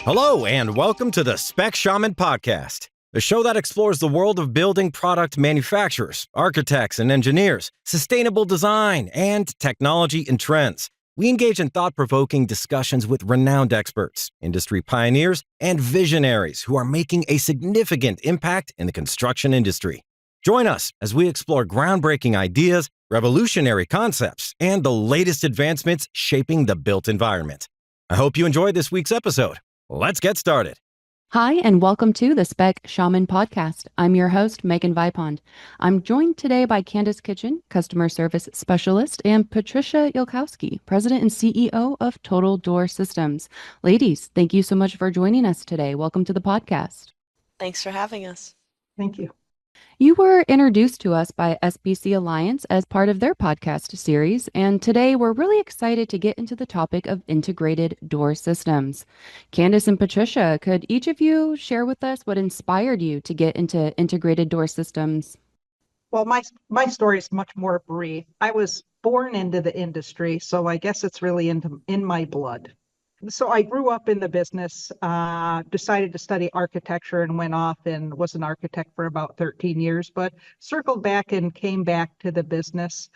Hello, and welcome to the Spec Shaman Podcast, the show that explores the world of building product manufacturers, architects, and engineers, sustainable design, and technology and trends. We engage in thought-provoking discussions with renowned experts, industry pioneers, and visionaries who are making a significant impact in the construction industry. Join us as we explore groundbreaking ideas, revolutionary concepts, and the latest advancements shaping the built environment. I hope you enjoyed this week's episode. Let's get started. Hi, and welcome to the Spec Shaman Podcast. I'm your host, Megan Vipond. I'm joined today by Candace Kitchen, Customer Service Specialist, and Patricia Yulkowski, President and CEO of Total Door Systems. Ladies, thank you so much for joining us today. Welcome to the podcast. Thanks for having us. Thank you. You were introduced to us by SBC Alliance as part of their podcast series, and today we're really excited to get into the topic of integrated door systems. Candace and Patricia, could each of you share with us what inspired you to get into integrated door systems? Well, my story is much more brief. I was born into the industry, so I guess it's really in my blood. So I grew up in the business, decided to study architecture and went off and was an architect for about 13 years, but circled back and came back to the business,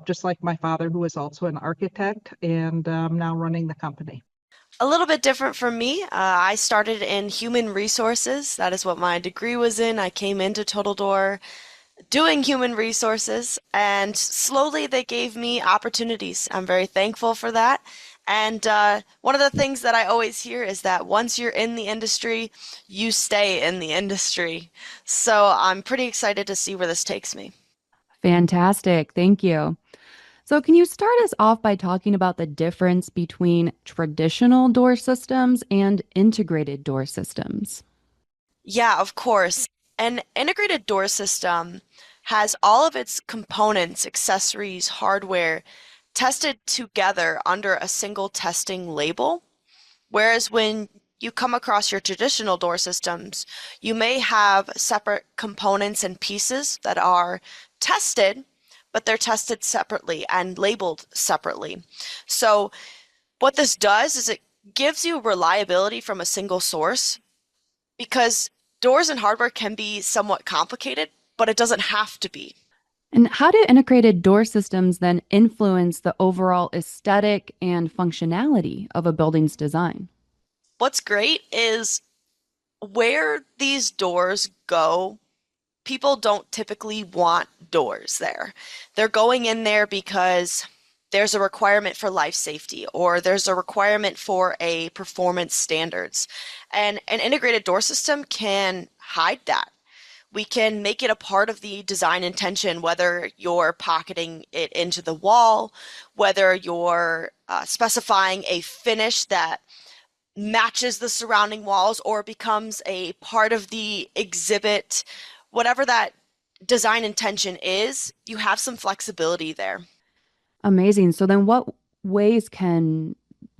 just like my father, who was also an architect, and now running the company. A little bit different from me. I started in human resources. That is what my degree was in. I came into Total Door doing human resources, and slowly they gave me opportunities. I'm very thankful for that. And one of the things that I always hear is that once you're in the industry, you stay in the industry. So I'm pretty excited to see where this takes me. Fantastic. Thank you. So can you start us off by talking about the difference between traditional door systems and integrated door systems? Yeah, of course. An integrated door system has all of its components, accessories, hardware tested together under a single testing label. Whereas when you come across your traditional door systems, you may have separate components and pieces that are tested, but they're tested separately and labeled separately. So what this does is it gives you reliability from a single source, because doors and hardware can be somewhat complicated, but it doesn't have to be. And how do integrated door systems then influence the overall aesthetic and functionality of a building's design? What's great is where these doors go, people don't typically want doors there. They're going in there because there's a requirement for life safety, or there's a requirement for a performance standards. And an integrated door system can hide that. We can make it a part of the design intention, whether you're pocketing it into the wall, whether you're specifying a finish that matches the surrounding walls or becomes a part of the exhibit. Whatever that design intention is, you have some flexibility there. Amazing. So then what ways can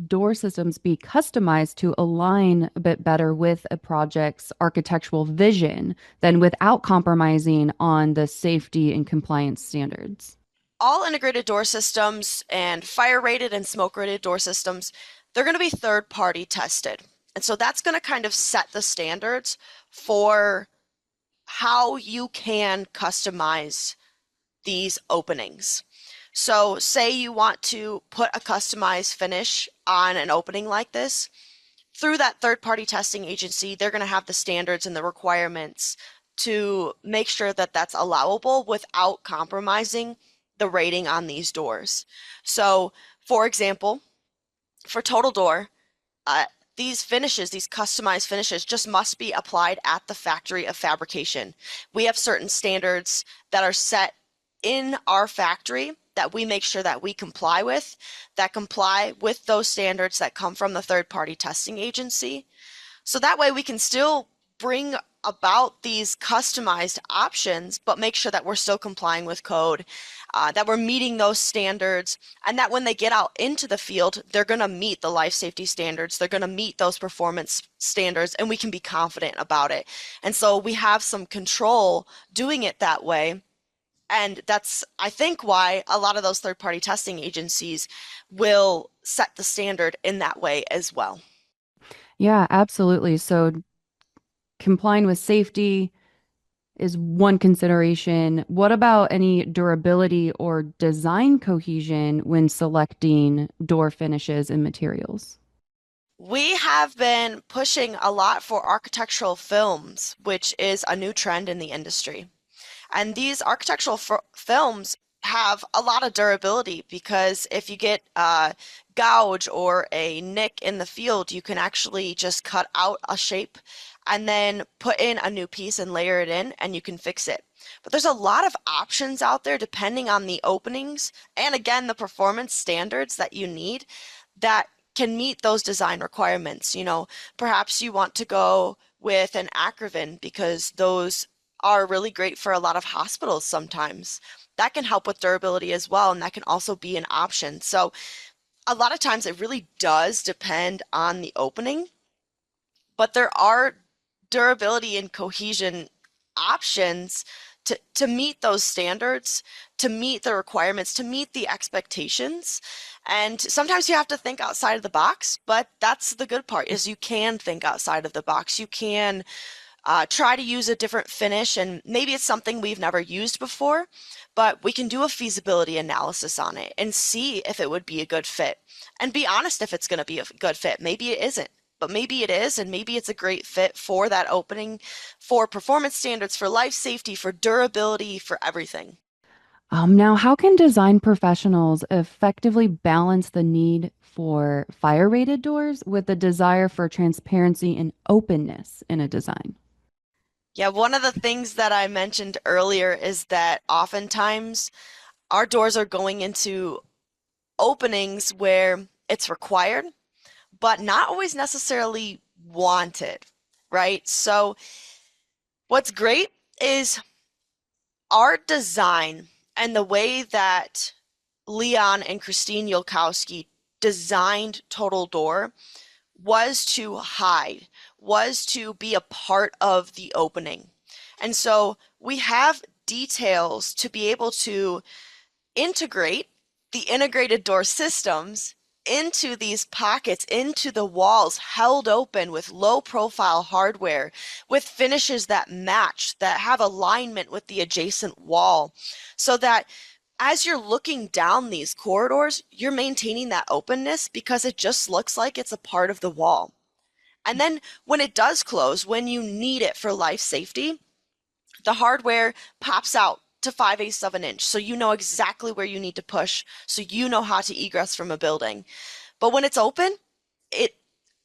door systems be customized to align a bit better with a project's architectural vision than without compromising on the safety and compliance standards? All integrated door systems and fire rated and smoke rated door systems, they're going to be third party tested. And so that's going to kind of set the standards for how you can customize these openings. So say you want to put a customized finish on an opening like this, through that third-party testing agency, they're going to have the standards and the requirements to make sure that that's allowable without compromising the rating on these doors. So, for example, for Total Door, these finishes, these customized finishes, just must be applied at the factory of fabrication. We have certain standards that are set in our factory that we make sure that we comply with, that comply with those standards that come from the third-party testing agency. So that way we can still bring about these customized options, but make sure that we're still complying with code, that we're meeting those standards, and that when they get out into the field, they're going to meet the life safety standards, they're going to meet those performance standards, and we can be confident about it. And so we have some control doing it that way. And that's, I think, why a lot of those third-party testing agencies will set the standard in that way as well. Yeah, absolutely. So complying with safety is one consideration. What about any durability or design cohesion when selecting door finishes and materials? We have been pushing a lot for architectural films, which is a new trend in the industry. And these architectural films have a lot of durability because if you get a gouge or a nick in the field, you can actually just cut out a shape and then put in a new piece and layer it in, and you can fix it. But there's a lot of options out there depending on the openings and again the performance standards that you need that can meet those design requirements. Perhaps you want to go with an acrovan because those are really great for a lot of hospitals sometimes. That can help with durability as well, and that can also be an option. So a lot of times it really does depend on the opening, but there are durability and cohesion options to meet those standards, to meet the requirements, to meet the expectations. And sometimes you have to think outside of the box, but that's the good part is you can think outside of the box. You can try to use a different finish, and maybe it's something we've never used before, but we can do a feasibility analysis on it and see if it would be a good fit and be honest if it's going to be a good fit. Maybe it isn't, but maybe it is, and maybe it's a great fit for that opening, for performance standards, for life safety, for durability, for everything. Now, how can design professionals effectively balance the need for fire-rated doors with the desire for transparency and openness in a design? Yeah, one of the things that I mentioned earlier is that oftentimes our doors are going into openings where it's required, but not always necessarily wanted, right? So what's great is our design and the way that Leon and Christine Yulkowski designed Total Door was to hide, was to be a part of the opening. And so we have details to be able to integrate the integrated door systems into these pockets, into the walls, held open with low profile hardware, with finishes that match, that have alignment with the adjacent wall, so that as you're looking down these corridors, you're maintaining that openness because it just looks like it's a part of the wall. And then when it does close, when you need it for life safety, the hardware pops out to 5/8 of an inch. So you know exactly where you need to push. So you know how to egress from a building. But when it's open, it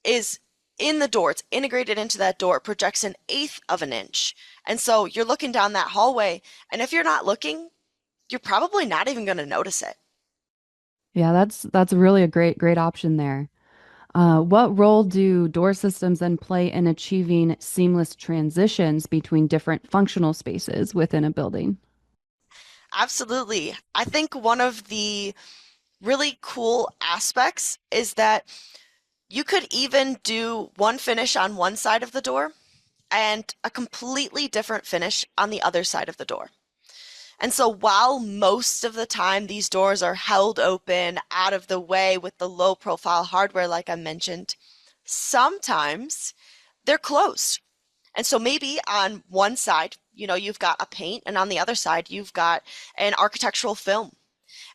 is in the door. It's integrated into that door. It projects 1/8 of an inch. And so you're looking down that hallway. And if you're not looking, you're probably not even going to notice it. Yeah, that's really a great option there. What role do door systems then play in achieving seamless transitions between different functional spaces within a building? Absolutely. I think one of the really cool aspects is that you could even do one finish on one side of the door and a completely different finish on the other side of the door. And so while most of the time these doors are held open, out of the way with the low profile hardware, like I mentioned, sometimes they're closed. And so maybe on one side, you've got a paint, and on the other side, you've got an architectural film.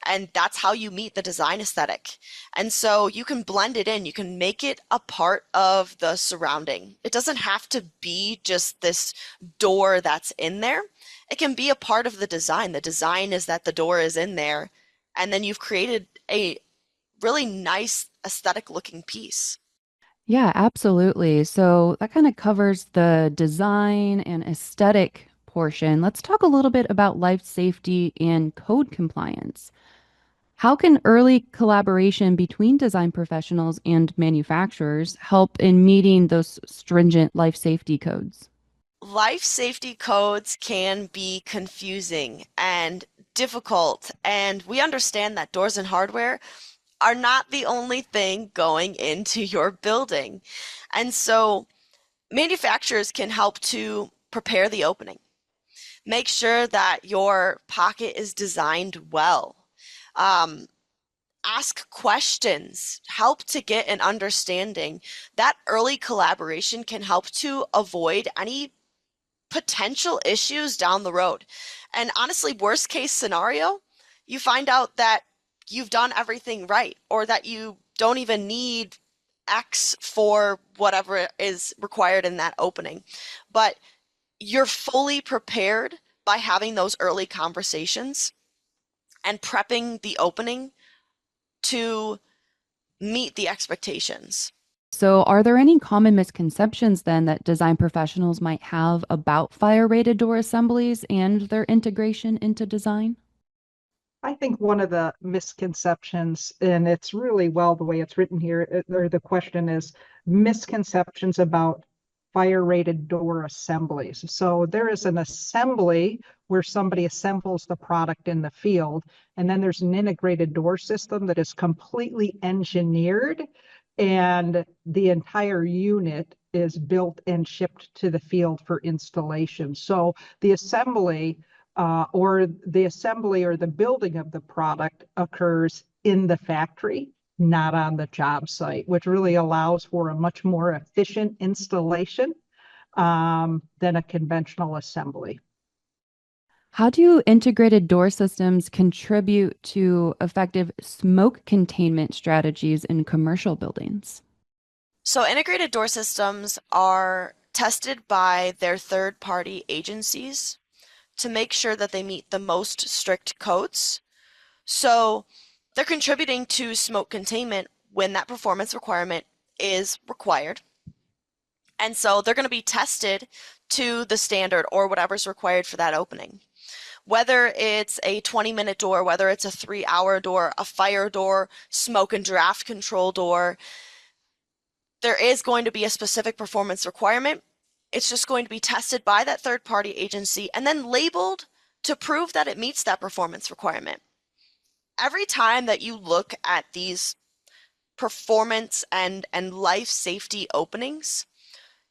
And that's how you meet the design aesthetic. And so you can blend it in, you can make it a part of the surrounding. It doesn't have to be just this door that's in there. It can be a part of the design. The design is that the door is in there, and then you've created a really nice aesthetic looking piece. Yeah, absolutely. So that kind of covers the design and aesthetic portion. Let's talk a little bit about life safety and code compliance. How can early collaboration between design professionals and manufacturers help in meeting those stringent life safety codes? Life safety codes can be confusing and difficult, and we understand that doors and hardware are not the only thing going into your building. And so manufacturers can help to prepare the opening. Make sure that your pocket is designed well. Um, ask questions, help to get an understanding. That early collaboration can help to avoid any potential issues down the road. And honestly, worst case scenario, you find out that you've done everything right or that you don't even need X for whatever is required in that opening. But you're fully prepared by having those early conversations and prepping the opening to meet the expectations. So, are there any common misconceptions then that design professionals might have about fire-rated door assemblies and their integration into design? I think one of the misconceptions, and it's really well the way it's written here, or the question is misconceptions about fire-rated door assemblies. So there is an assembly where somebody assembles the product in the field, and then there's an integrated door system that is completely engineered, and the entire unit is built and shipped to the field for installation. So the assembly or the building of the product occurs in the factory, not on the job site, which really allows for a much more efficient installation than a conventional assembly. How do integrated door systems contribute to effective smoke containment strategies in commercial buildings? So integrated door systems are tested by their third-party agencies to make sure that they meet the most strict codes. So they're contributing to smoke containment when that performance requirement is required. And so they're going to be tested to the standard or whatever's required for that opening. Whether it's a 20-minute door, whether it's a 3-hour door, a fire door, smoke and draft control door, there is going to be a specific performance requirement. It's just going to be tested by that third-party agency and then labeled to prove that it meets that performance requirement. Every time that you look at these performance and life safety openings,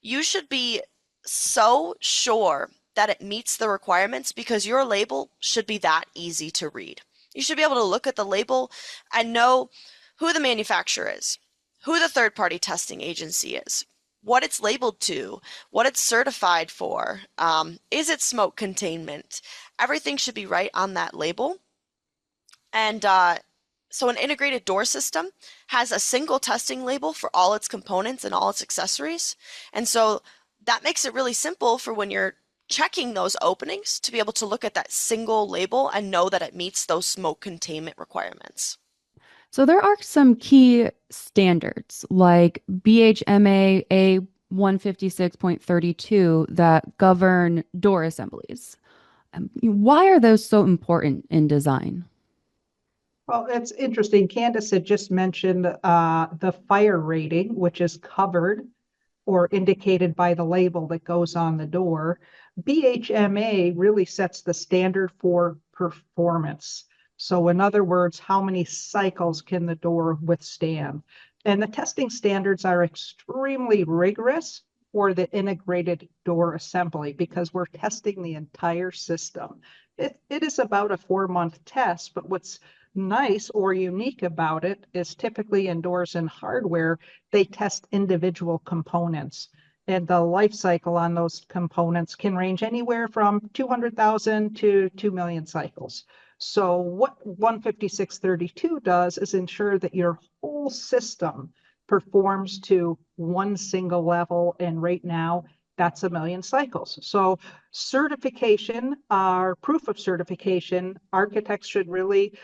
you should be so sure that it meets the requirements because your label should be that easy to read. You should be able to look at the label and know who the manufacturer is, who the third-party testing agency is, what it's labeled to, what it's certified for, is it smoke containment? Everything should be right on that label. And so an integrated door system has a single testing label for all its components and all its accessories. And so that makes it really simple for when you're checking those openings to be able to look at that single label and know that it meets those smoke containment requirements. So there are some key standards like BHMA A156.32 that govern door assemblies. Why are those so important in design? Well, it's interesting. Candace had just mentioned the fire rating, which is covered or indicated by the label that goes on the door. BHMA really sets the standard for performance. So in other words, how many cycles can the door withstand? And the testing standards are extremely rigorous for the integrated door assembly because we're testing the entire system. It is about a 4-month test, but what's nice or unique about it is typically in doors and hardware, they test individual components. And the life cycle on those components can range anywhere from 200,000 to 2 million cycles. So what 15632 does is ensure that your whole system performs to one single level. And right now, that's 1 million cycles. So certification, or proof of certification, architects should really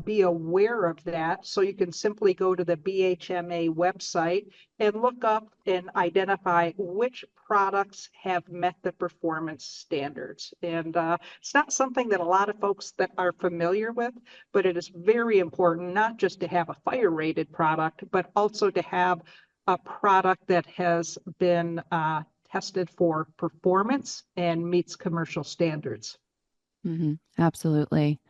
be aware of that. So you can simply go to the BHMA website and look up and identify which products have met the performance standards. And it's not something that a lot of folks that are familiar with, but it is very important not just to have a fire rated product, but also to have a product that has been tested for performance and meets commercial standards. Absolutely.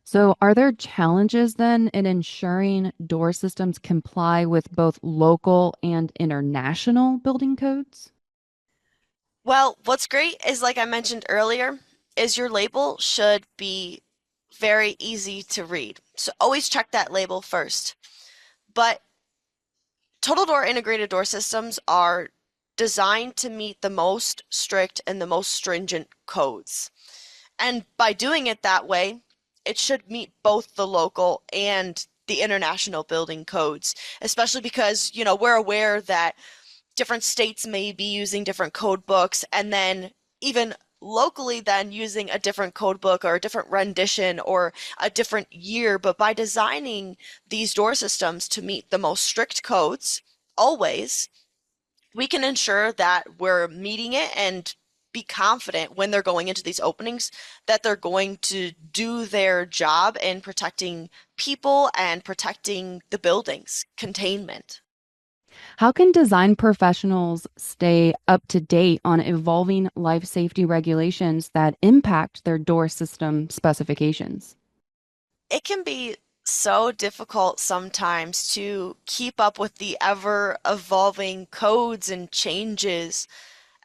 So, are there challenges then in ensuring door systems comply with both local and international building codes? Well, what's great is, like I mentioned earlier, is your label should be very easy to read. So always check that label first. But total door integrated door systems are designed to meet the most strict and the most stringent codes. And by doing it that way, it should meet both the local and the international building codes, especially because, we're aware that different states may be using different code books, and then even locally then using a different code book or a different rendition or a different year. But by designing these door systems to meet the most strict codes, always, we can ensure that we're meeting it and be confident when they're going into these openings that they're going to do their job in protecting people and protecting the buildings, containment. How can design professionals stay up to date on evolving life safety regulations that impact their door system specifications? It can be so difficult sometimes to keep up with the ever evolving codes and changes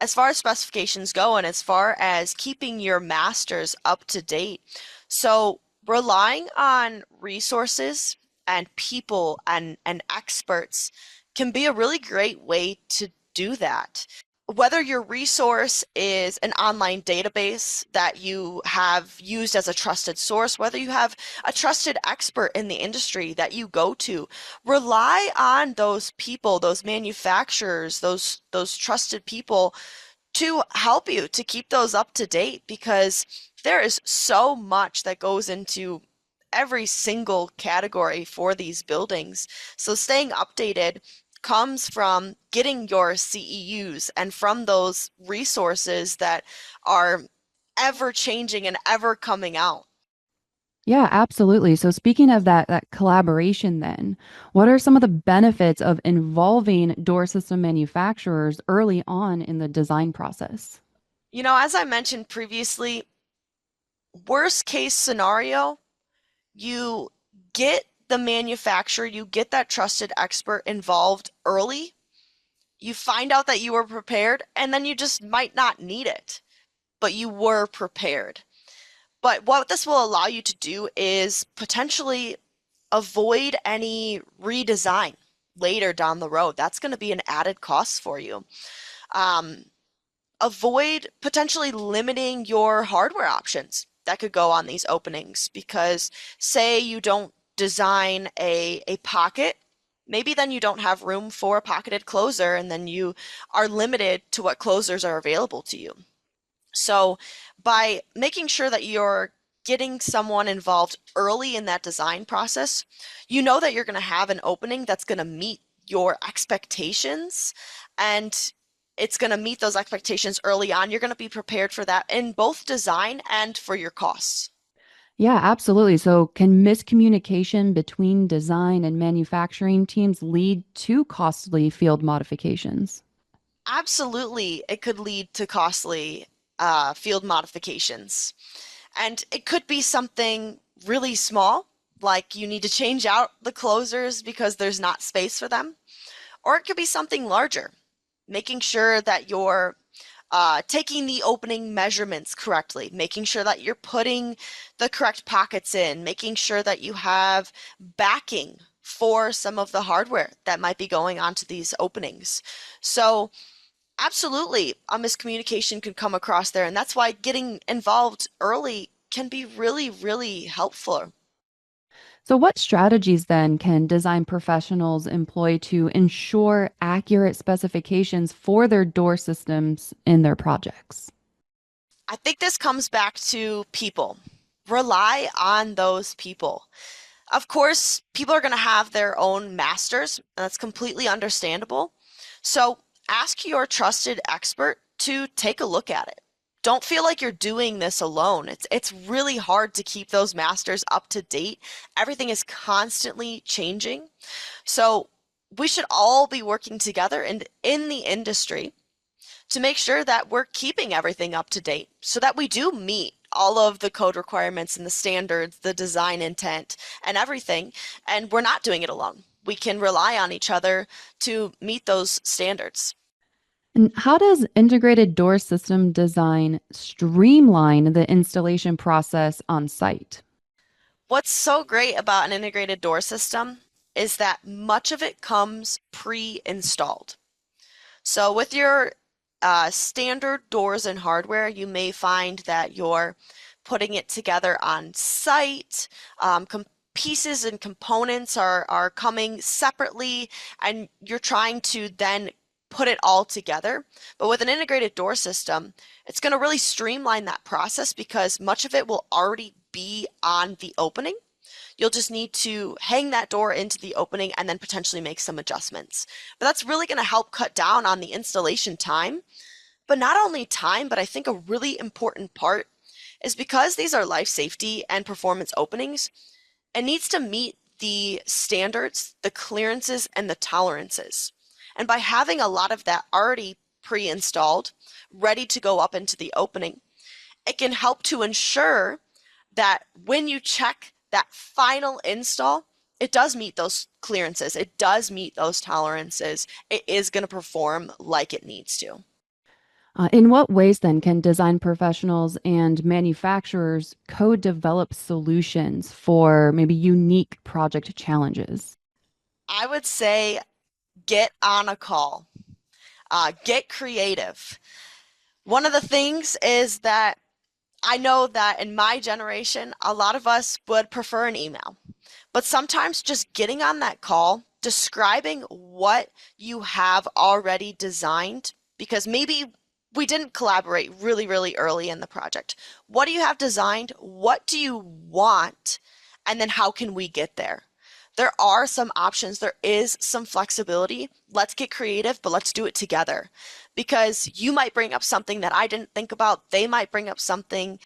as far as specifications go and as far as keeping your masters up to date. So relying on resources and people and experts can be a really great way to do that. Whether your resource is an online database that you have used as a trusted source, whether you have a trusted expert in the industry that you go to, rely on those people, those manufacturers, those trusted people to help you to keep those up to date, because there is so much that goes into every single category for these buildings. So staying updated comes from getting your CEUs and from those resources that are ever changing and ever coming out. Yeah, absolutely. So speaking of that collaboration then, what are some of the benefits of involving door system manufacturers early on in the design process? As I mentioned previously, worst case scenario, you get the manufacturer, you get that trusted expert involved early. You find out that you were prepared, and then you just might not need it, but you were prepared. But what this will allow you to do is potentially avoid any redesign later down the road. That's going to be an added cost for you. Avoid potentially limiting your hardware options that could go on these openings, because say you don't design a pocket, maybe then you don't have room for a pocketed closer, and then you are limited to what closers are available to you. So by making sure that you're getting someone involved early in that design process, you know that you're going to have an opening that's going to meet your expectations, and it's going to meet those expectations early on. You're going to be prepared for that in both design and for your costs. Yeah, absolutely. So can miscommunication between design and manufacturing teams lead to costly field modifications? Absolutely, it could lead to costly field modifications. And it could be something really small, like you need to change out the closers because there's not space for them. Or it could be something larger, making sure that you're taking the opening measurements correctly, making sure that you're putting the correct pockets in, making sure that you have backing for some of the hardware that might be going onto these openings. So absolutely, a miscommunication could come across there, and that's why getting involved early can be really, really helpful. So what strategies then can design professionals employ to ensure accurate specifications for their door systems in their projects? I think this comes back to people. Rely on those people. Of course, people are going to have their own masters, and that's completely understandable. So ask your trusted expert to take a look at it. Don't feel like you're doing this alone. It's really hard to keep those masters up to date. Everything is constantly changing. So we should all be working together in the industry to make sure that we're keeping everything up to date so that we do meet all of the code requirements and the standards, the design intent, and everything. And we're not doing it alone. We can rely on each other to meet those standards. And how does integrated door system design streamline the installation process on site? What's so great about an integrated door system is that much of it comes pre-installed. So with your standard doors and hardware, you may find that you're putting it together on site. Pieces and components are coming separately, and you're trying to then put it all together. But with an integrated door system, it's going to really streamline that process because much of it will already be on the opening. You'll just need to hang that door into the opening and then potentially make some adjustments. But that's really going to help cut down on the installation time. But not only time, but I think a really important part is because these are life safety and performance openings, it needs to meet the standards, the clearances, and the tolerances. And by having a lot of that already pre-installed, ready to go up into the opening, it can help to ensure that when you check that final install, it does meet those clearances, it does meet those tolerances, it is going to perform like it needs to. In what ways then can design professionals and manufacturers co-develop solutions for maybe unique project challenges? I would say get on a call, get creative. One of the things is that I know that in my generation, a lot of us would prefer an email, but sometimes just getting on that call, describing what you have already designed, because maybe we didn't collaborate really, really early in the project. What do you have designed? What do you want? And then how can we get there? There are some options. There is some flexibility. Let's get creative, but let's do it together. Because you might bring up something that I didn't think about. They might bring up something.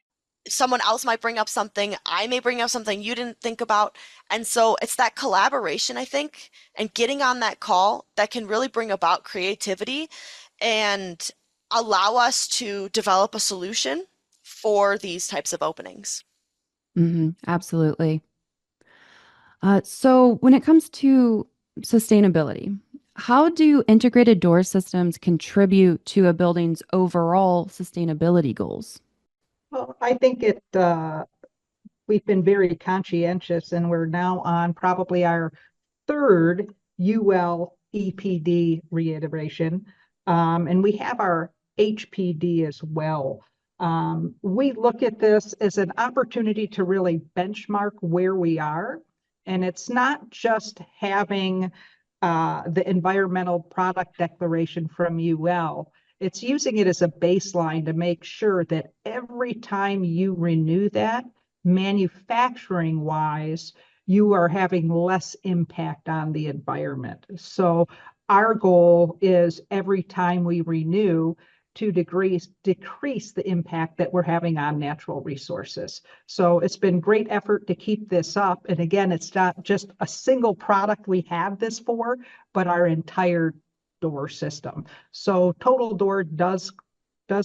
Someone else might bring up something. I may bring up something you didn't think about. And so it's that collaboration, I think, and getting on that call that can really bring about creativity and allow us to develop a solution for these types of openings. Absolutely. So when it comes to sustainability, how do integrated door systems contribute to a building's overall sustainability goals? Well, I think we've been very conscientious, and we're now on probably our third UL EPD reiteration, and we have our HPD as well. We look at this as an opportunity to really benchmark where we are, and it's not just having the environmental product declaration from UL. It's using it as a baseline to make sure that every time you renew that, manufacturing wise, you are having less impact on the environment. So our goal is every time we renew to decrease the impact that we're having on natural resources. So it's been great effort to keep this up. And again, it's not just a single product we have this for, but our entire door system. So Total Door does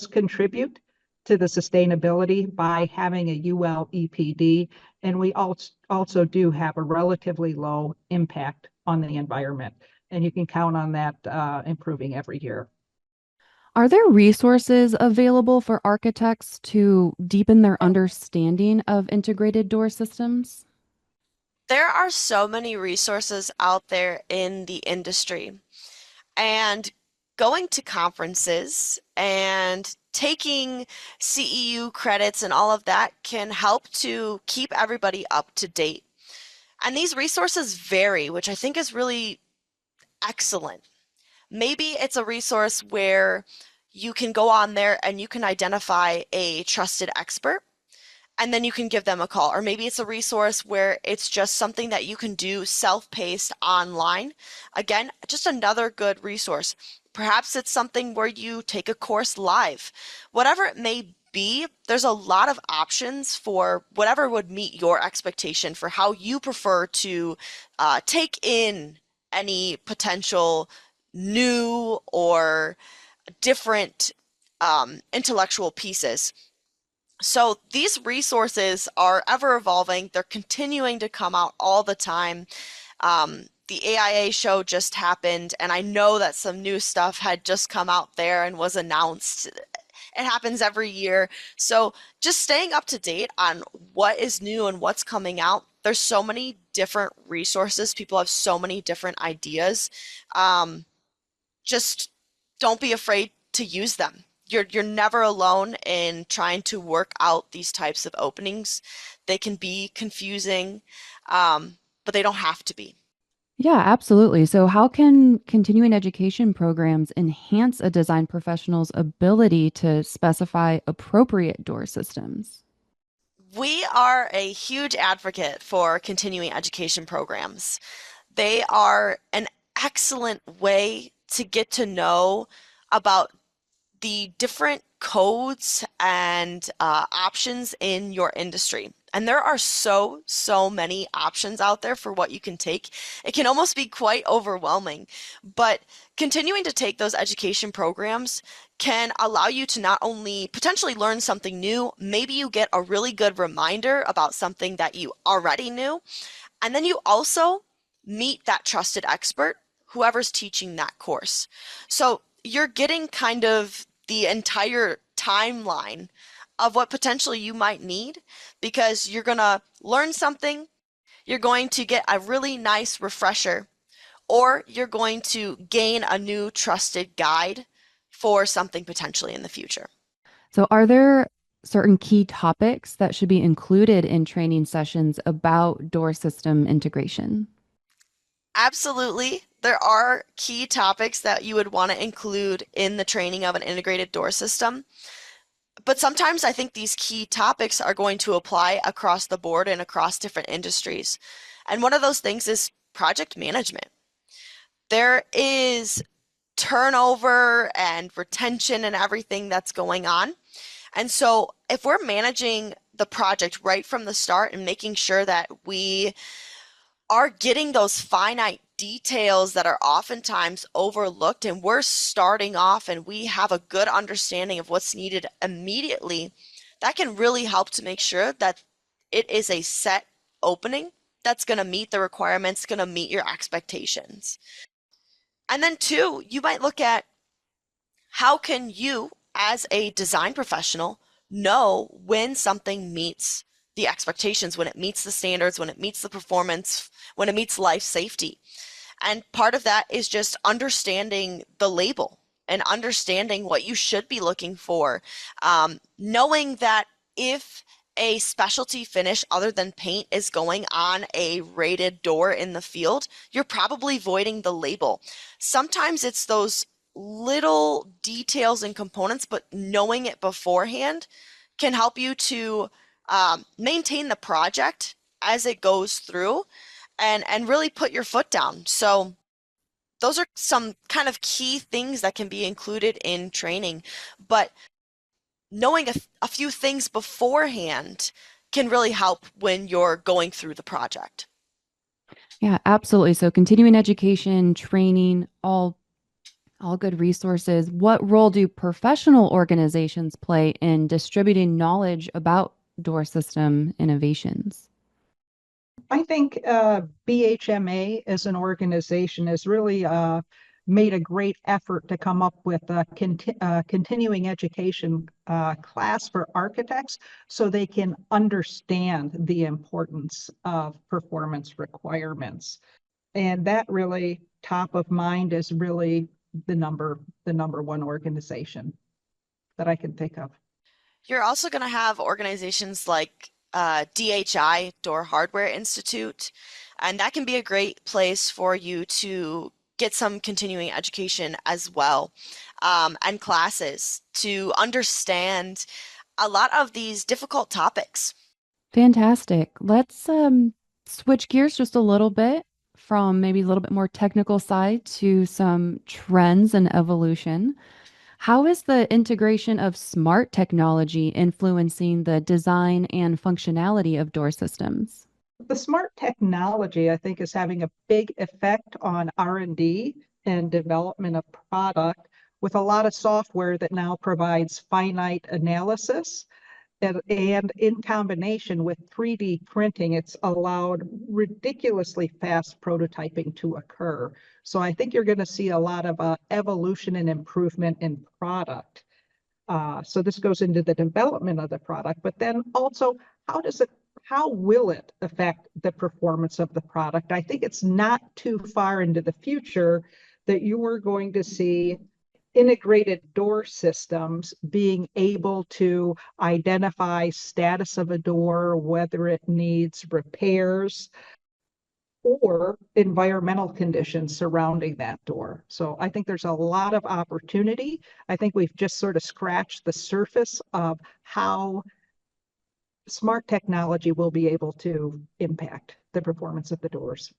contribute to the sustainability by having a UL EPD, and we also do have a relatively low impact on the environment, and you can count on that improving every year. Are there resources available for architects to deepen their understanding of integrated door systems? There are so many resources out there in the industry, and going to conferences and taking CEU credits and all of that can help to keep everybody up to date. And these resources vary, which I think is really excellent. Maybe it's a resource where you can go on there and you can identify a trusted expert and then you can give them a call. Or maybe it's a resource where it's just something that you can do self-paced online. Again, just another good resource. Perhaps it's something where you take a course live. Whatever it may be, there's a lot of options for whatever would meet your expectation for how you prefer to take in any potential new or different intellectual pieces. So these resources are ever evolving. They're continuing to come out all the time. The AIA show just happened, and I know that some new stuff had just come out there and was announced. It happens every year. So just staying up to date on what is new and what's coming out. There's so many different resources. People have so many different ideas. Just don't be afraid to use them. You're never alone in trying to work out these types of openings. They can be confusing, but they don't have to be. Yeah, absolutely. So, how can continuing education programs enhance a design professional's ability to specify appropriate door systems? We are a huge advocate for continuing education programs. They are an excellent way to get to know about the different codes and options in your industry. And there are so many options out there for what you can take. It can almost be quite overwhelming, but continuing to take those education programs can allow you to not only potentially learn something new, maybe you get a really good reminder about something that you already knew, and then you also meet that trusted expert, whoever's teaching that course. So you're getting kind of the entire timeline of what potentially you might need because you're going to learn something, you're going to get a really nice refresher, or you're going to gain a new trusted guide for something potentially in the future. So, are there certain key topics that should be included in training sessions about door system integration? Absolutely. There are key topics that you would want to include in the training of an integrated door system. But sometimes I think these key topics are going to apply across the board and across different industries. And one of those things is project management. There is turnover and retention and everything that's going on. And so if we're managing the project right from the start and making sure that we are getting those finite details that are oftentimes overlooked, and we're starting off and we have a good understanding of what's needed immediately, that can really help to make sure that it is a set opening that's going to meet the requirements, going to meet your expectations. And then two, you might look at how can you as a design professional know when something meets the expectations, when it meets the standards, when it meets the performance, when it meets life safety. And part of that is just understanding the label and understanding what you should be looking for. Knowing that if a specialty finish other than paint is going on a rated door in the field, you're probably voiding the label. Sometimes it's those little details and components, but knowing it beforehand can help you to maintain the project as it goes through and really put your foot down. So those are some kind of key things that can be included in training, but knowing a few things beforehand can really help when you're going through the project. Yeah, absolutely. So, continuing education, training, all good resources. What role do professional organizations play in distributing knowledge about door system innovations? I think BHMA as an organization has really made a great effort to come up with a continuing education class for architects so they can understand the importance of performance requirements. And that really top of mind is really the number one organization that I can think of. You're also going to have organizations like DHI, Door Hardware Institute, and that can be a great place for you to get some continuing education as well, and classes to understand a lot of these difficult topics. Fantastic. Let's switch gears just a little bit from maybe a little bit more technical side to some trends and evolution. How is the integration of smart technology influencing the design and functionality of door systems? The smart technology, I think, is having a big effect on R&D and development of product with a lot of software that now provides finite analysis. And in combination with 3D printing, it's allowed ridiculously fast prototyping to occur. So I think you're going to see a lot of evolution and improvement in product. So this goes into the development of the product, but then also how will it affect the performance of the product? I think it's not too far into the future that you are going to see integrated door systems being able to identify status of a door, whether it needs repairs or environmental conditions surrounding that door. So I think there's a lot of opportunity. I think we've just sort of scratched the surface of how smart technology will be able to impact the performance of the doors.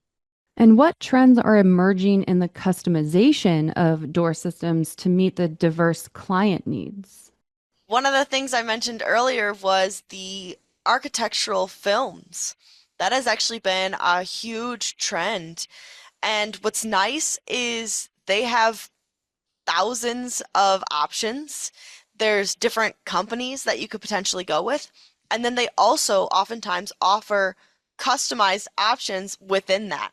And what trends are emerging in the customization of door systems to meet the diverse client needs? One of the things I mentioned earlier was the architectural films. That has actually been a huge trend. And what's nice is they have thousands of options. There's different companies that you could potentially go with. And then they also oftentimes offer customized options within that.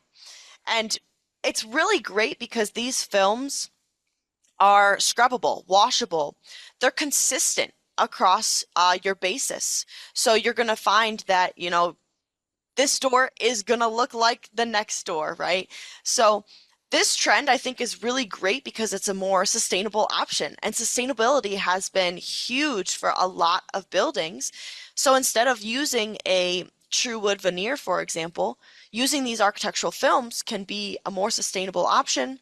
And it's really great because these films are scrubbable, washable. They're consistent across your basis. So you're going to find that, this door is going to look like the next door, right? So this trend, I think, is really great because it's a more sustainable option. And sustainability has been huge for a lot of buildings. So instead of using a true wood veneer, for example, using these architectural films can be a more sustainable option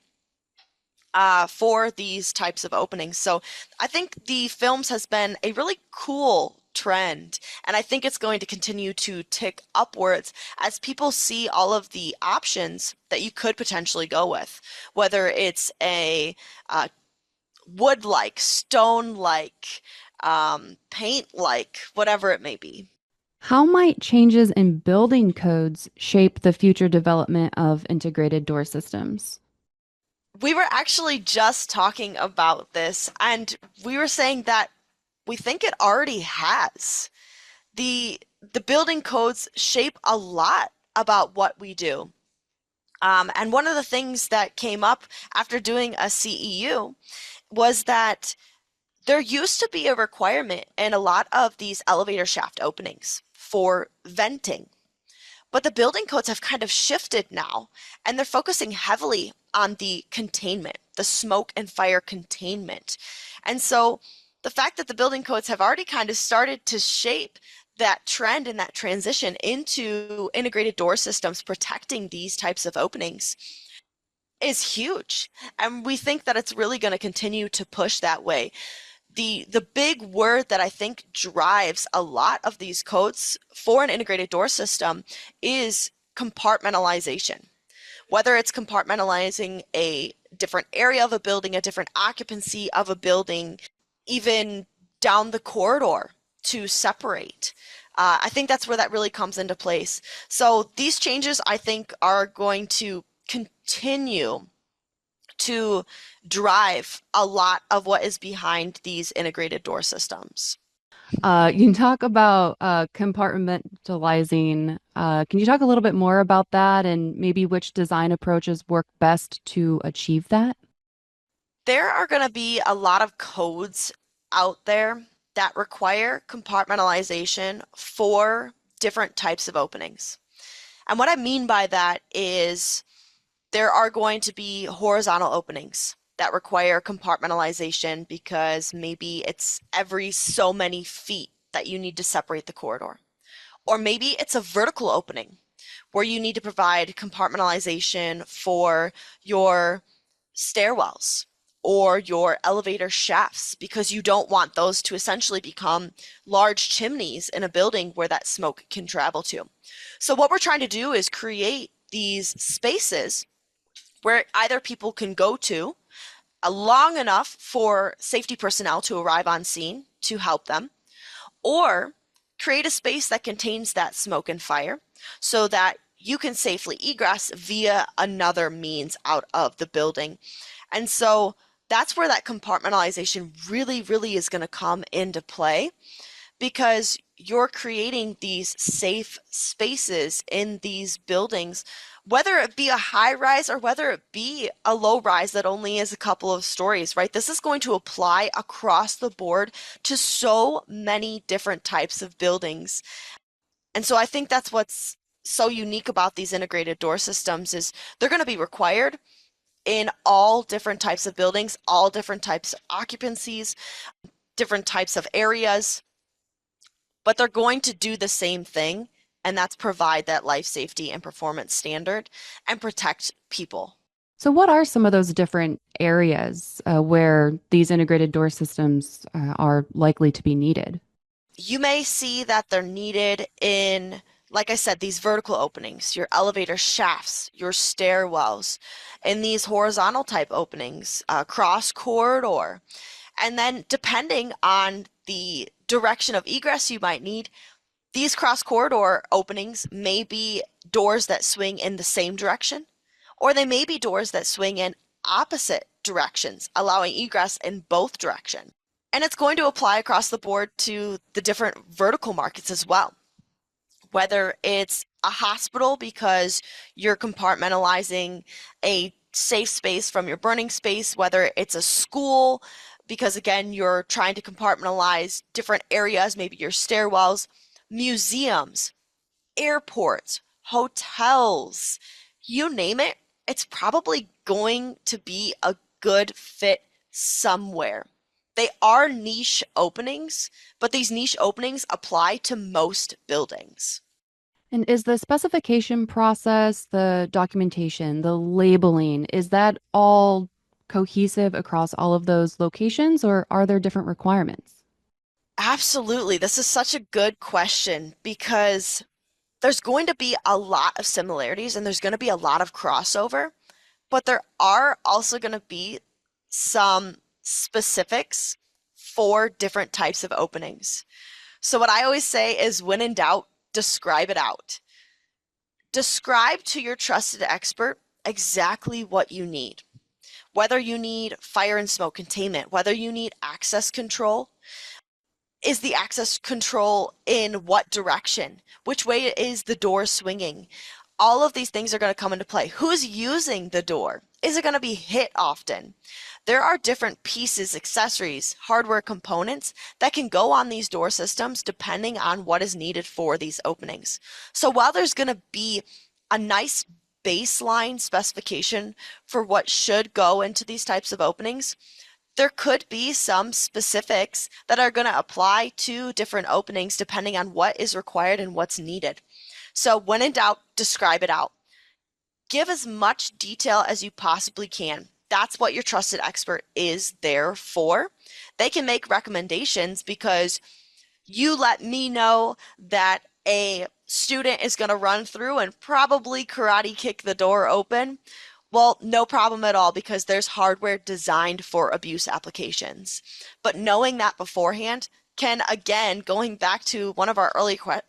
for these types of openings. So I think the films has been a really cool trend, and I think it's going to continue to tick upwards as people see all of the options that you could potentially go with, whether it's a wood-like, stone-like, paint-like, whatever it may be. How might changes in building codes shape the future development of integrated door systems? We were actually just talking about this, and we were saying that we think it already has. The building codes shape a lot about what we do. And one of the things that came up after doing a CEU was that there used to be a requirement in a lot of these elevator shaft openings for venting. But the building codes have kind of shifted now, and they're focusing heavily on the containment, the smoke and fire containment. And so the fact that the building codes have already kind of started to shape that trend and that transition into integrated door systems protecting these types of openings is huge. And we think that it's really going to continue to push that way. The big word that I think drives a lot of these codes for an integrated door system is compartmentalization. Whether it's compartmentalizing a different area of a building, a different occupancy of a building, even down the corridor to separate. I think that's where that really comes into place. So these changes, I think, are going to continue to drive a lot of what is behind these integrated door systems. You can talk about compartmentalizing. Can you talk a little bit more about that and maybe which design approaches work best to achieve that? There are going to be a lot of codes out there that require compartmentalization for different types of openings. And what I mean by that is there are going to be horizontal openings that require compartmentalization because maybe it's every so many feet that you need to separate the corridor. Or maybe it's a vertical opening where you need to provide compartmentalization for your stairwells or your elevator shafts because you don't want those to essentially become large chimneys in a building where that smoke can travel to. So what we're trying to do is create these spaces where either people can go to long enough for safety personnel to arrive on scene to help them, or create a space that contains that smoke and fire so that you can safely egress via another means out of the building. And so that's where that compartmentalization really is going to come into play, because you're creating these safe spaces in these buildings whether it be a high rise or whether it be a low rise that only is a couple of stories, right? This is going to apply across the board to so many different types of buildings. And so I think that's what's so unique about these integrated door systems is they're going to be required in all different types of buildings, all different types of occupancies, different types of areas, but they're going to do the same thing, and that's provide that life safety and performance standard and protect people. So, what are some of those different areas where these integrated door systems are likely to be needed? You may see that they're needed in, like I said, these vertical openings, your elevator shafts, your stairwells, in these horizontal type openings, cross corridor. And then depending on the direction of egress you might need, these cross corridor openings may be doors that swing in the same direction, or they may be doors that swing in opposite directions, allowing egress in both directions. And it's going to apply across the board to the different vertical markets as well. Whether it's a hospital because you're compartmentalizing a safe space from your burning space, whether it's a school because again, you're trying to compartmentalize different areas, maybe your stairwells, museums, airports, hotels, you name it, it's probably going to be a good fit somewhere. They are niche openings, but these niche openings apply to most buildings. And is the specification process, the documentation, the labeling, is that all cohesive across all of those locations, or are there different requirements? Absolutely. This is such a good question because there's going to be a lot of similarities and there's going to be a lot of crossover, but there are also going to be some specifics for different types of openings. So what I always say is when in doubt, describe it out. Describe to your trusted expert exactly what you need. Whether you need fire and smoke containment, whether you need access control. Is the access control in what direction? Which way is the door swinging? All of these things are going to come into play. Who's using the door? Is it going to be hit often? There are different pieces, accessories, hardware components that can go on these door systems depending on what is needed for these openings. So while there's going to be a nice baseline specification for what should go into these types of openings, there could be some specifics that are going to apply to different openings depending on what is required and what's needed. So when in doubt, describe it out. Give as much detail as you possibly can. That's what your trusted expert is there for. They can make recommendations because you let me know that a student is going to run through and probably karate kick the door open. Well, no problem at all because there's hardware designed for abuse applications. But knowing that beforehand can, again, going back to one of our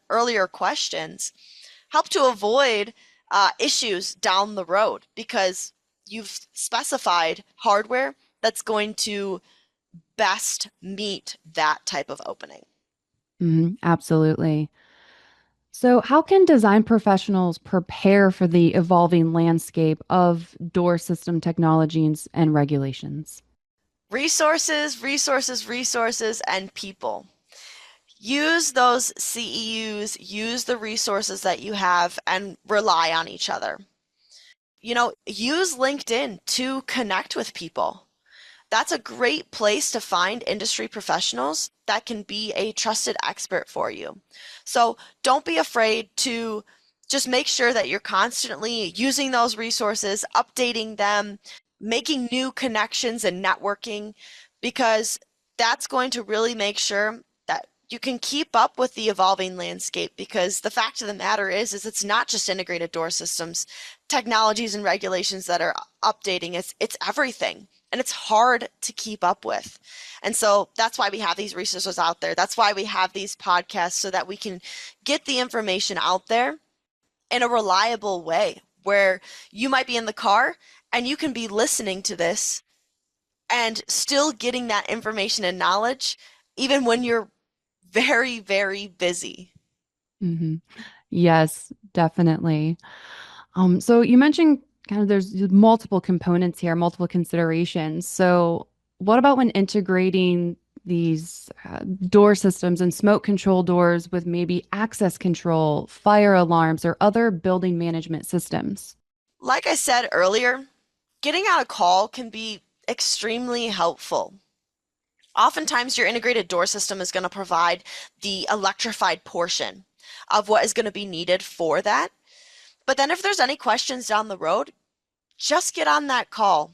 earlier questions, help to avoid issues down the road because you've specified hardware that's going to best meet that type of opening. Absolutely. So, how can design professionals prepare for the evolving landscape of door system technologies and regulations? Resources, resources, resources, and people. Use those CEUs, use the resources that you have, and rely on each other. Use LinkedIn to connect with people. That's a great place to find industry professionals that can be a trusted expert for you. So don't be afraid to just make sure that you're constantly using those resources, updating them, making new connections and networking, because that's going to really make sure that you can keep up with the evolving landscape, because the fact of the matter is it's not just integrated door systems, technologies and regulations that are updating. It's everything. And it's hard to keep up with. And so that's why we have these resources out there. That's why we have these podcasts so that we can get the information out there in a reliable way where you might be in the car and you can be listening to this and still getting that information and knowledge even when you're very, very busy. Yes, definitely. So you mentioned kind of there's multiple components here, multiple considerations. So what about when integrating these door systems and smoke control doors with maybe access control, fire alarms, or other building management systems? Like I said earlier, getting out a call can be extremely helpful. Oftentimes, your integrated door system is going to provide the electrified portion of what is going to be needed for that. But then, if there's any questions down the road, just get on that call.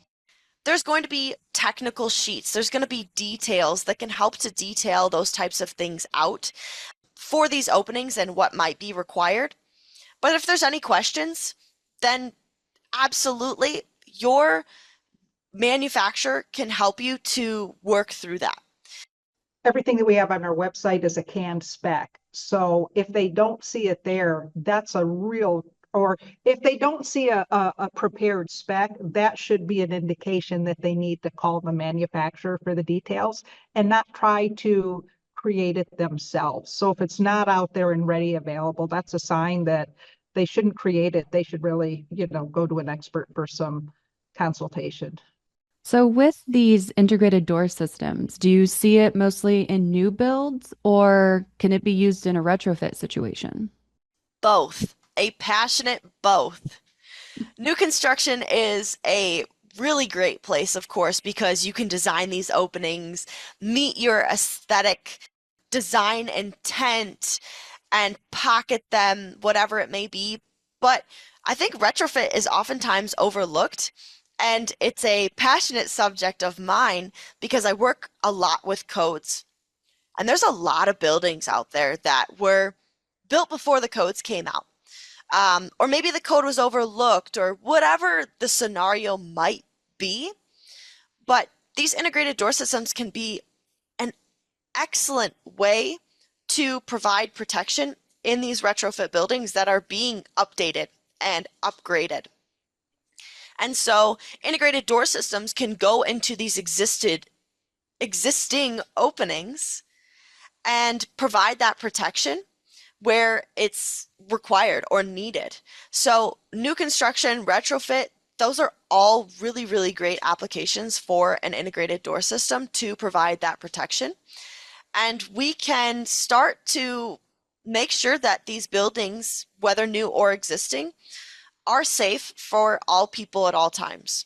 There's going to be technical sheets, there's going to be details that can help to detail those types of things out for these openings and what might be required. But if there's any questions, then absolutely your manufacturer can help you to work through that. Everything that we have on our website is a canned spec. So if they don't see it there, that's a real, or if they don't see a prepared spec, that should be an indication that they need to call the manufacturer for the details and not try to create it themselves. So if it's not out there and ready available, that's a sign that they shouldn't create it. They should really, go to an expert for some consultation. So with these integrated door systems, do you see it mostly in new builds or can it be used in a retrofit situation? Both, a passionate both. New construction is a really great place, of course, because you can design these openings, meet your aesthetic design intent, and pocket them, whatever it may be. But I think retrofit is oftentimes overlooked, and it's a passionate subject of mine because I work a lot with codes. And there's a lot of buildings out there that were built before the codes came out. Or maybe the code was overlooked, or whatever the scenario might be. But these integrated door systems can be an excellent way to provide protection in these retrofit buildings that are being updated and upgraded. And so integrated door systems can go into these existing openings and provide that protection where it's required or needed. So new construction, retrofit, those are all really, really great applications for an integrated door system to provide that protection. And we can start to make sure that these buildings, whether new or existing, are safe for all people at all times.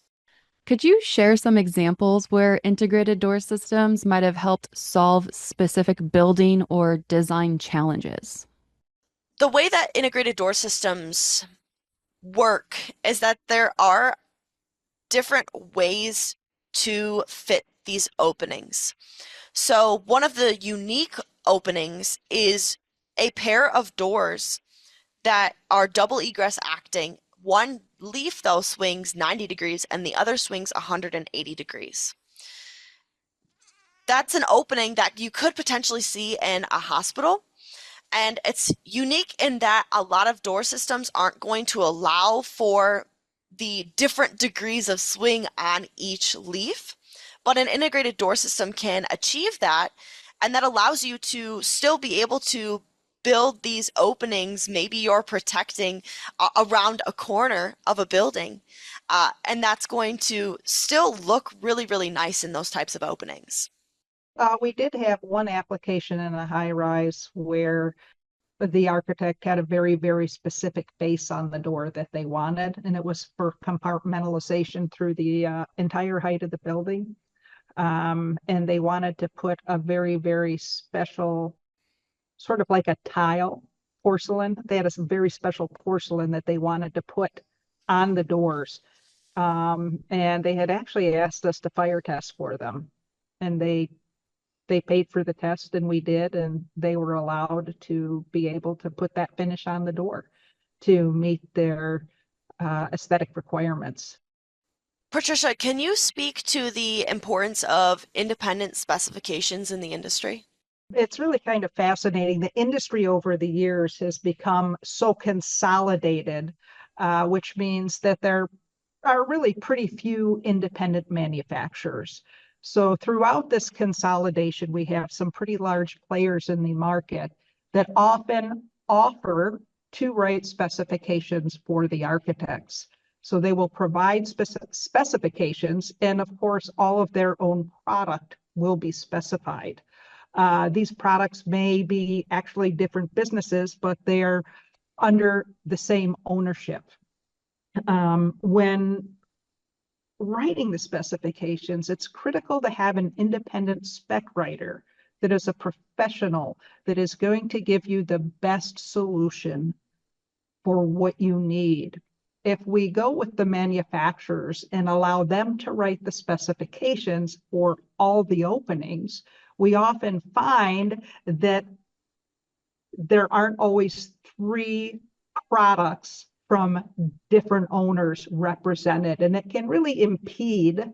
Could you share some examples where integrated door systems might have helped solve specific building or design challenges? The way that integrated door systems work is that there are different ways to fit these openings. So one of the unique openings is a pair of doors that are double egress acting. One leaf, though, swings 90 degrees and the other swings 180 degrees. That's an opening that you could potentially see in a hospital. And it's unique in that a lot of door systems aren't going to allow for the different degrees of swing on each leaf, but an integrated door system can achieve that, and that allows you to still be able to build these openings. Maybe you're protecting around a corner of a building, and that's going to still look really, really nice in those types of openings. We did have one application in a high rise where the architect had a very, very specific base on the door that they wanted, and it was for compartmentalization through the entire height of the building. And they wanted to put a very, very special, sort of like a tile porcelain. They had a very special porcelain that they wanted to put on the doors. And they had actually asked us to fire test for them. And they paid for the test and we did, and they were allowed to be able to put that finish on the door to meet their aesthetic requirements. Patricia, can you speak to the importance of independent specifications in the industry? It's really kind of fascinating. The industry over the years has become so consolidated, which means that there are really pretty few independent manufacturers. So throughout this consolidation, we have some pretty large players in the market that often offer to write specifications for the architects. So they will provide specifications, and of course, all of their own product will be specified. These products may be actually different businesses, but they're under the same ownership. When writing the specifications, it's critical to have an independent spec writer that is a professional that is going to give you the best solution for what you need. If we go with the manufacturers and allow them to write the specifications for all the openings, we often find that there aren't always 3 products from different owners represented, and it can really impede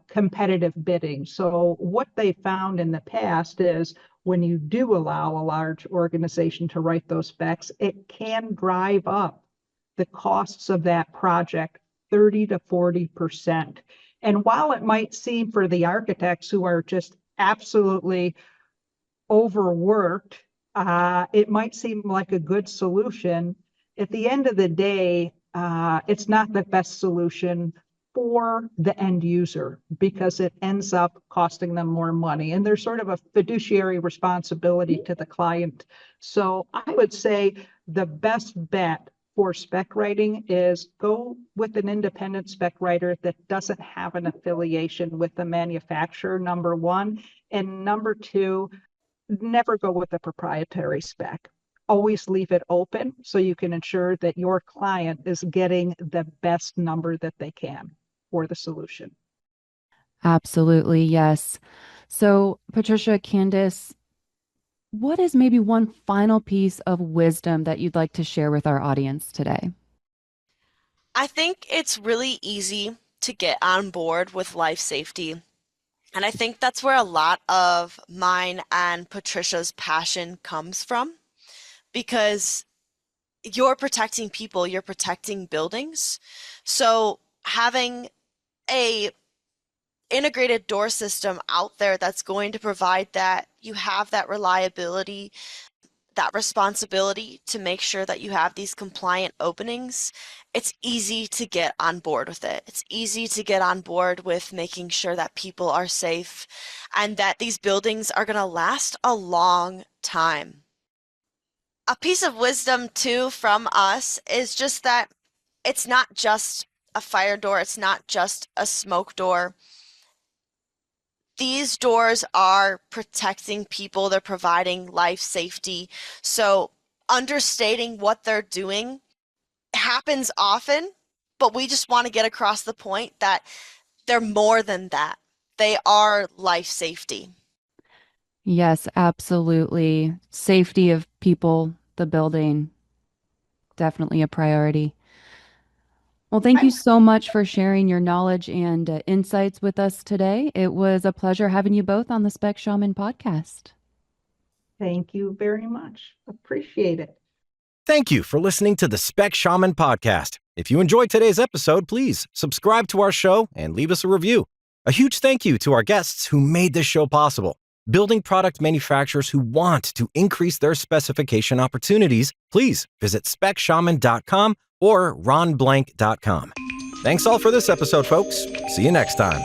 competitive bidding. So what they found in the past is when you do allow a large organization to write those specs, it can drive up the costs of that project 30 to 40%. And while it might seem for the architects who are just absolutely overworked, it might seem like a good solution. At the end of the day, it's not the best solution for the end user because it ends up costing them more money. And there's sort of a fiduciary responsibility to the client. So I would say the best bet for spec writing is go with an independent spec writer that doesn't have an affiliation with the manufacturer, number one. And number two, never go with a proprietary spec. Always leave it open so you can ensure that your client is getting the best number that they can for the solution. Absolutely, yes. So, Patricia, Candace, what is maybe one final piece of wisdom that you'd like to share with our audience today? I think it's really easy to get on board with life safety. And I think that's where a lot of mine and Patricia's passion comes from, because you're protecting people, you're protecting buildings. So having a integrated door system out there that's going to provide that, you have that reliability, that responsibility to make sure that you have these compliant openings, it's easy to get on board with it. It's easy to get on board with making sure that people are safe and that these buildings are going to last a long time. A piece of wisdom too from us is just that it's not just a fire door, it's not just a smoke door. These doors are protecting people, they're providing life safety. So understating what they're doing happens often, but we just want to get across the point that they're more than that. They are life safety. Yes, absolutely. Safety of people, the building, definitely a priority. Well, thank you so much for sharing your knowledge and insights with us today. It was a pleasure having you both on the Spec Shaman podcast. Thank you very much. Appreciate it. Thank you for listening to the Spec Shaman podcast. If you enjoyed today's episode, please subscribe to our show and leave us a review. A huge thank you to our guests who made this show possible. Building product manufacturers who want to increase their specification opportunities, please visit specshaman.com or ronblank.com. Thanks all for this episode, folks. See you next time.